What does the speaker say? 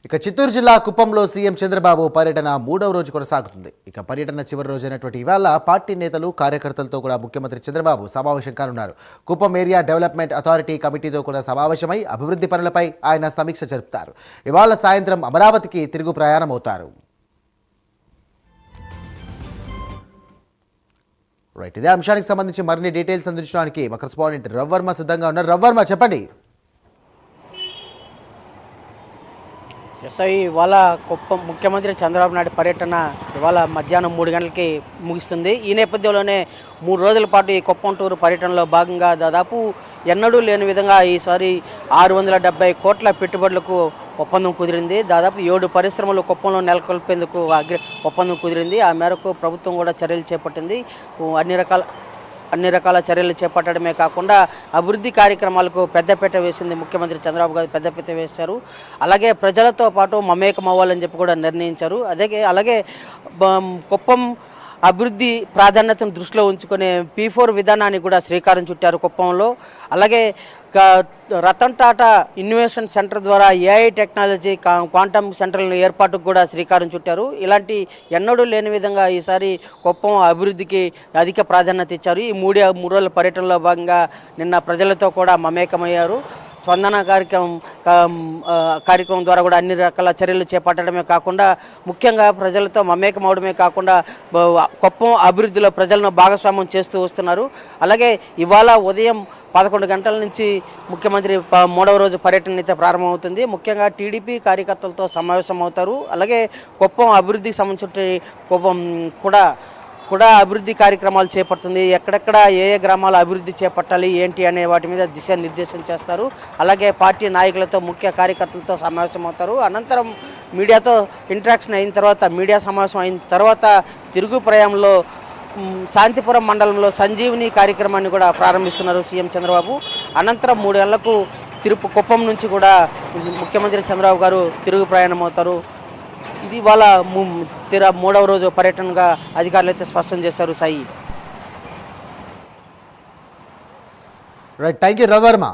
ఇక చిత్తూరు జిల్లా కుప్పంలో సీఎం చంద్రబాబు పర్యటన 3వ రోజు కొనసాగుతుంది. ఇక పర్యటన చివరి రోజైనటువంటి ఇవాళ పార్టీ నేతలు కార్యకర్తలతో కూడా ముఖ్యమంత్రి చంద్రబాబు సమావేశం కానున్నారు. కుప్పం ఏరియా డెవలప్మెంట్ అథారిటీ కమిటీతో కూడా సమావేశమై అభివృద్ధి పనులపై ఆయన సమీక్ష జరుపుతారు. ఇవాళ సాయంత్రం అమరావతికి తిరుగు ప్రయాణం అవుతారు. రైట్, ఇదే అంశానికి సంబంధించి మరిన్ని డీటెయిల్స్ అందించడానికి మా కరెస్పాండెంట్ రవ్వర్మ సిద్ధంగా ఉన్నారు. రవ్వర్మ, చెప్పండి. ఎస్ఐ ఇవాళ కుప్పం ముఖ్యమంత్రి చంద్రబాబు నాయుడు పర్యటన ఇవాళ మధ్యాహ్నం 3 గంటలకి ముగుస్తుంది. ఈ నేపథ్యంలోనే 3 రోజుల పాటు ఈ కుప్పం టూరు పర్యటనలో భాగంగా దాదాపు ఎన్నడూ లేని విధంగా ఈసారి 670 కోట్ల పెట్టుబడులకు ఒప్పందం కుదిరింది. దాదాపు 7 పరిశ్రమలు కుప్పంలో నెలకొల్పేందుకు ఒప్పందం కుదిరింది. ఆ మేరకు ప్రభుత్వం కూడా చర్యలు చేపట్టింది. అన్ని రకాల చర్యలు చేపట్టడమే కాకుండా అభివృద్ధి కార్యక్రమాలకు పెద్దపీట వేసింది. ముఖ్యమంత్రి చంద్రబాబు గారు పెద్దపీట వేశారు. అలాగే ప్రజలతో పాటు మమేకం అవ్వాలని చెప్పి కూడా నిర్ణయించారు. అలాగే కుప్పం అభివృద్ధి ప్రాధాన్యతను దృష్టిలో ఉంచుకునే P4 విధానానికి కూడా శ్రీకారం చుట్టారు కుప్పంలో. అలాగే రతన్ టాటా ఇన్నోవేషన్ సెంటర్ ద్వారా AI టెక్నాలజీ క్వాంటమ్ సెంటర్ల ఏర్పాటుకు కూడా శ్రీకారం చుట్టారు. ఇలాంటి ఎన్నడూ లేని విధంగా ఈసారి కుప్పం అభివృద్ధికి అధిక ప్రాధాన్యత ఇచ్చారు. ఈ 3 రోజుల పర్యటనలో భాగంగా నిన్న ప్రజలతో కూడా మమేకమయ్యారు. స్పందన కార్యక్రమం ద్వారా కూడా అన్ని రకాల చర్యలు చేపట్టడమే కాకుండా ముఖ్యంగా ప్రజలతో మమేకం అవడమే కాకుండా కుప్పం అభివృద్ధిలో ప్రజలను భాగస్వామ్యం చేస్తూ వస్తున్నారు. అలాగే ఇవాళ ఉదయం 11 గంటల నుంచి ముఖ్యమంత్రి 3వ రోజు పర్యటన అయితే ప్రారంభమవుతుంది. ముఖ్యంగా టీడీపీ కార్యకర్తలతో సమావేశం అవుతారు. అలాగే కుప్పం అభివృద్ధికి సంబంధించి కుప్పం కూడా అభివృద్ధి కార్యక్రమాలు చేపడుతుంది. ఎక్కడెక్కడ ఏ గ్రామాల అభివృద్ధి చేపట్టాలి ఏంటి అనే వాటి మీద దిశానిర్దేశం చేస్తారు. అలాగే పార్టీ నాయకులతో ముఖ్య కార్యకర్తలతో సమావేశం అవుతారు. అనంతరం మీడియాతో ఇంటరాక్షన్ అయిన తర్వాత మీడియా సమావేశం అయిన తర్వాత తిరుగు ప్రయాణంలో శాంతిపురం మండలంలో సంజీవిని కార్యక్రమాన్ని కూడా ప్రారంభిస్తున్నారు సీఎం చంద్రబాబు. అనంతరం 3 గంటలకు కుప్పం నుంచి కూడా ముఖ్యమంత్రి చంద్రబాబు గారు తిరుగు ప్రయాణం అవుతారు. ఇది వాళ్ళ 3వ రోజు పర్యటనగా అధికారులు అయితే స్పష్టం చేశారు. Sai, right, thank you రవర్మ.